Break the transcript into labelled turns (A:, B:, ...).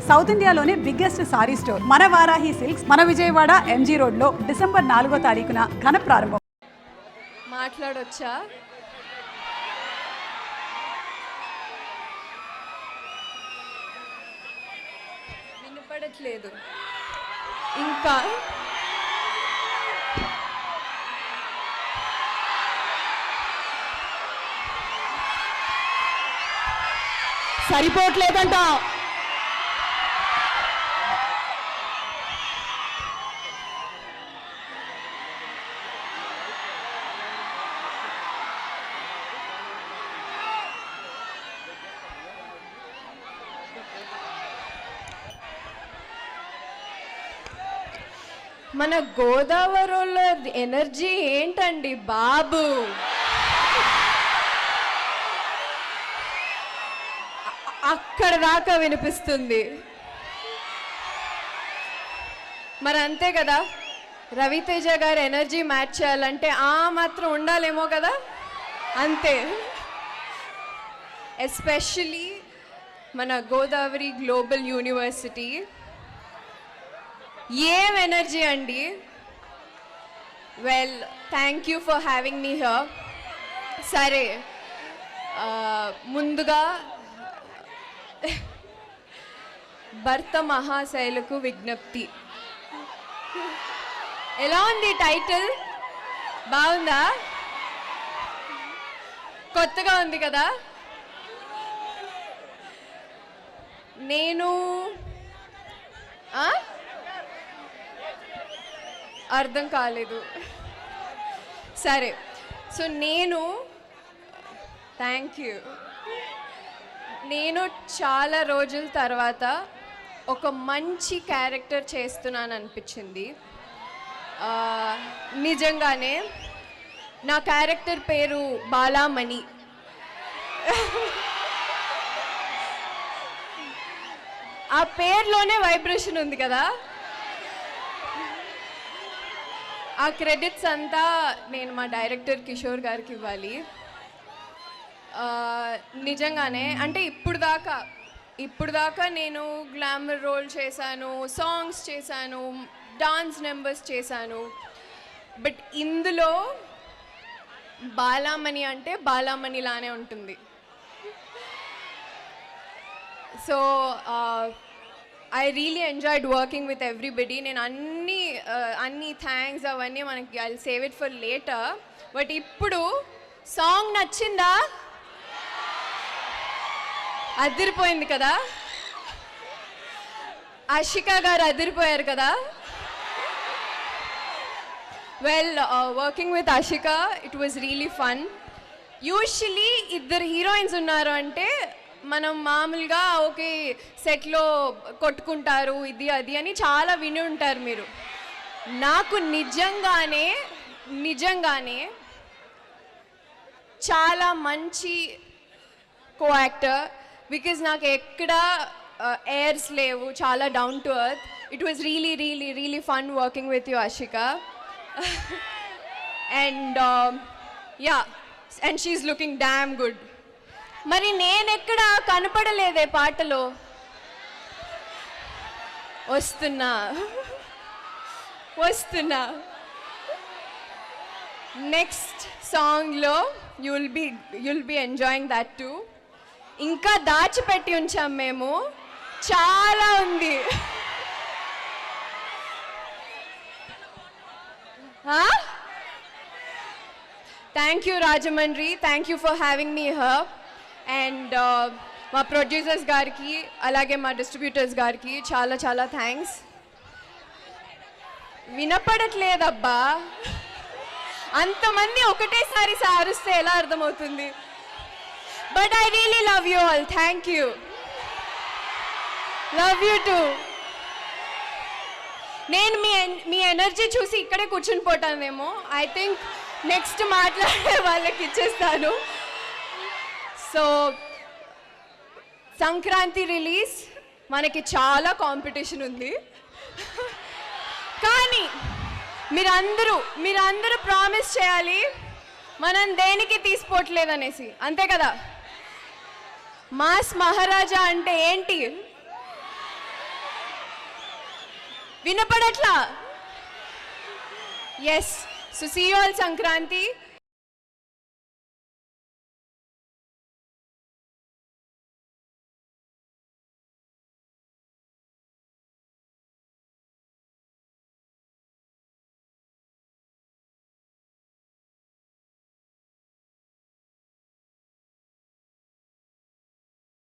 A: South ఇండియాలోనే biggest sorry store మన Varahi silks మన విజయవాడ ఎంజీ రోడ్ లో డిసెంబర్ 4వ తారీఖున ఘన ప్రారంభం.
B: మాట్లాడొచ్చా? వినపడట్లేదు ఇంకా.
C: సరిపోవట్లేదంట.
B: మన గోదావరిలో ఎనర్జీ ఏంటండి బాబు. అక్కడ దాకా వినిపిస్తుంది. మరి అంతే కదా, రవితేజ గారు ఎనర్జీ మ్యాచ్ చేయాలంటే ఆ మాత్రం ఉండాలేమో కదా. అంతే. ఎస్పెషలీ మన గోదావరి గ్లోబల్ యూనివర్సిటీ ఏం ఎనర్జీ అండి. Well, thank you for having me here. సరే, ముందుగా భర్త మహాశైలకు విజ్ఞప్తి. ఎలా ఉంది టైటిల్? బాగుందా? కొత్తగా ఉంది కదా. నేను అర్థం కాలేదు. సరే, సో థ్యాంక్ యూ. నేను చాలా రోజుల తర్వాత ఒక మంచి క్యారెక్టర్ చేస్తున్నాను అనిపించింది. నిజంగానే నా క్యారెక్టర్ పేరు బాలామణి. ఆ పేరులోనే వైబ్రేషన్ ఉంది కదా. ఆ క్రెడిట్స్ అంతా నేను మా డైరెక్టర్ కిషోర్ గారికి ఇవ్వాలి. నిజంగానే అంటే ఇప్పుడు దాకా నేను గ్లామర్ రోల్ చేశాను, సాంగ్స్ చేశాను, డాన్స్ నెంబర్స్ చేశాను. బట్ ఇందులో బాలామణి అంటే బాలామణిలానే ఉంటుంది. So I really enjoyed working with everybody. నేను అన్ని థ్యాంక్స్ అవన్నీ మనకి I save it for later. But ఇప్పుడు సాంగ్ నచ్చిందా? అదిరిపోయింది కదా. ఆషికా గారు అదిరిపోయారు కదా. Well, working with Ashika it was really fun. Usually ఇద్దరు హీరోయిన్స్ ఉన్నారు అంటే మనం మామూలుగా ఓకే సెట్లో కొట్టుకుంటారు ఇది అది అని చాలా విని ఉంటారు మీరు. నాకు నిజంగానే చాలా మంచి కో యాక్టర్. బికాజ్ నాకు ఎక్కడ ఎయిర్స్ లేవు, చాలా down to earth. It was really really really fun working with you Ashika. And she's looking damn good. మరి నేనెక్కడ కనపడలేదే పాటలో. వస్తున్నా. నెక్స్ట్ సాంగ్లో you'll be enjoying that to. ఇంకా దాచిపెట్టి ఉంచాం మేము, చాలా ఉంది. Thank you Rajahmundry, thank you for having me here. And మా ప్రొడ్యూసర్స్ గారికి అలాగే మా డిస్ట్రిబ్యూటర్స్ గారికి చాలా చాలా థ్యాంక్స్. వినపడట్లేదబ్బా, అంతమంది ఒకటేసారి సారుస్తే ఎలా అర్థమవుతుంది? But I really love you all. Thank you. Love you two. నేను మీ ఎనర్జీ చూసి ఇక్కడే కూర్చుని పోతానేమో. ఐ థింక్ నెక్స్ట్ మాట్లాడే వాళ్ళకి ఇచ్చేస్తాను. సో సంక్రాంతి రిలీజ్ మనకి చాలా కాంపిటీషన్ ఉంది. కానీ మీరందరూ ప్రామిస్ చేయాలి మనం దేనికి తీసుకోవట్లేదనేసి. అంతే కదా. మాస్ మహారాజా అంటే ఏంటి? వినపడట్లా? Yes. So see you all Sankranti.